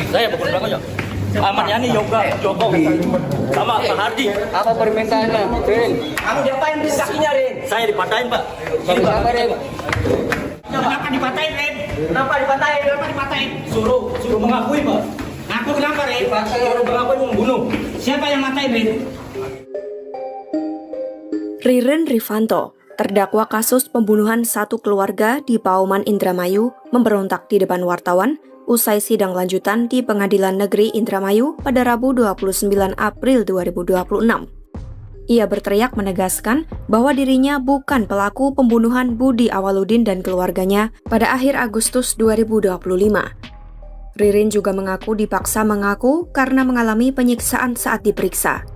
Saya pukul belakangnya. Ahmad Yani, Yoga, Joko, sama Pak Hardi. Apa permintaannya, Rin? Kamu diapain Rin kakinya Rin? Saya dipatahin, Pak. Bagi apa, Rin? Kenapa dipatahin Rin? Kenapa dipatahin? Kenapa dipatahin? Suruh mengakui, Pak. Aku kenapa Rin? Suruh mengakui membunuh. Siapa yang matain Rin? Ririn Rifanto, terdakwa kasus pembunuhan satu keluarga di Pauman Indramayu, memberontak di depan wartawan usai sidang lanjutan di Pengadilan Negeri Indramayu pada Rabu 29 April 2026. Ia berteriak menegaskan bahwa dirinya bukan pelaku pembunuhan Budi Awaludin dan keluarganya pada akhir Agustus 2025. Ririn juga mengaku dipaksa mengaku karena mengalami penyiksaan saat diperiksa.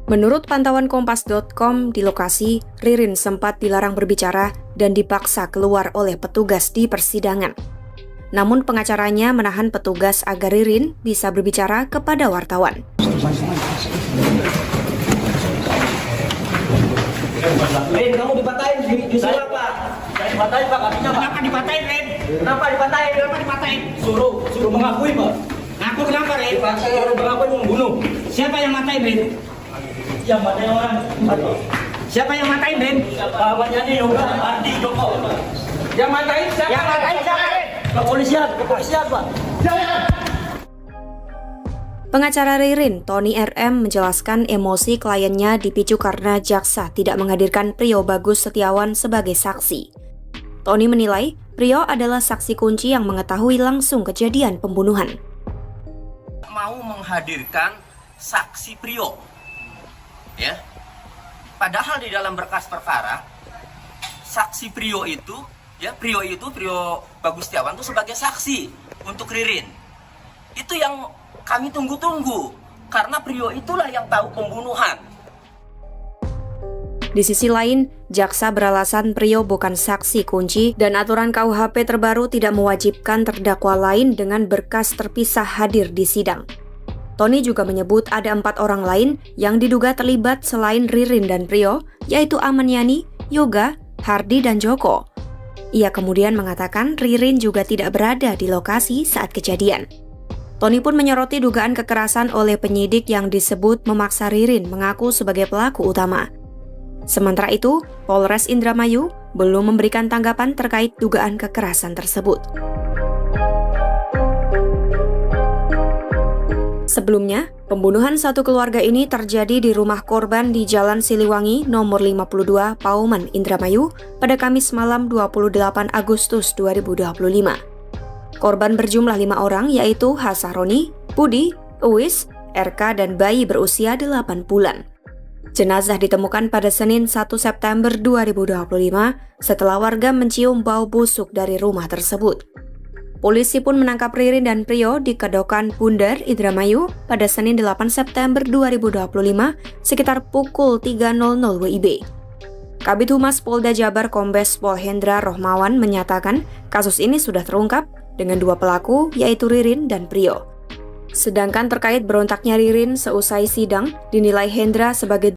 Menurut pantauan Kompas.com, di lokasi, Ririn sempat dilarang berbicara dan dipaksa keluar oleh petugas di persidangan. Namun pengacaranya menahan petugas agar Ririn bisa berbicara kepada wartawan. Rin, kamu dipatahin di sini apa? Saya dipatahin, Pak. Kakinya, Pak. Kenapa dipatahin Rin? Kenapa dipatahin? Kenapa dipatahin? Suruh mengakui, Pak. Aku kenapa Rin? Suruh mengakui membunuh. Siapa yang matain Rin? Yang matahin orang. Siapa yang matain Rin? Ahmad Yani, Yoga, Hardi, Joko. Yang matain siapa? Yang matain siapa Rin? Kepolisian, Pak. Pengacara Ririn, Tony RM, menjelaskan emosi kliennya dipicu karena jaksa tidak menghadirkan Prio Bagus Setiawan sebagai saksi. Tony menilai Prio adalah saksi kunci yang mengetahui langsung kejadian pembunuhan. Mau menghadirkan saksi Prio, ya. Padahal di dalam berkas perkara saksi Prio itu Prio Bagus Setiawan itu sebagai saksi untuk Ririn. Itu yang kami tunggu-tunggu karena Prio itulah yang tahu pembunuhan. Di sisi lain, jaksa beralasan Prio bukan saksi kunci dan aturan KUHP terbaru tidak mewajibkan terdakwa lain dengan berkas terpisah hadir di sidang. Tony juga menyebut ada 4 orang lain yang diduga terlibat selain Ririn dan Prio, yaitu Ahmad Yani, Yoga, Hardi, dan Joko. Ia kemudian mengatakan Ririn juga tidak berada di lokasi saat kejadian. Tony pun menyoroti dugaan kekerasan oleh penyidik yang disebut memaksa Ririn mengaku sebagai pelaku utama. Sementara itu, Polres Indramayu belum memberikan tanggapan terkait dugaan kekerasan tersebut. Sebelumnya, pembunuhan satu keluarga ini terjadi di rumah korban di Jalan Siliwangi nomor 52 Pauman Indramayu pada Kamis malam 28 Agustus 2025. Korban berjumlah 5 orang yaitu Hasaroni, Budi, Uwis, RK, dan bayi berusia 8 bulan. Jenazah ditemukan pada Senin 1 September 2025 setelah warga mencium bau busuk dari rumah tersebut. Polisi pun menangkap Ririn dan Prio di Kedokan Bundar, Indramayu pada Senin 8 September 2025 sekitar pukul 3.00 WIB. Kabid Humas Polda Jabar Kombes Pol Hendra Rohmawan menyatakan kasus ini sudah terungkap dengan 2 pelaku yaitu Ririn dan Prio. Sedangkan terkait berontaknya Ririn seusai sidang dinilai Hendra sebagai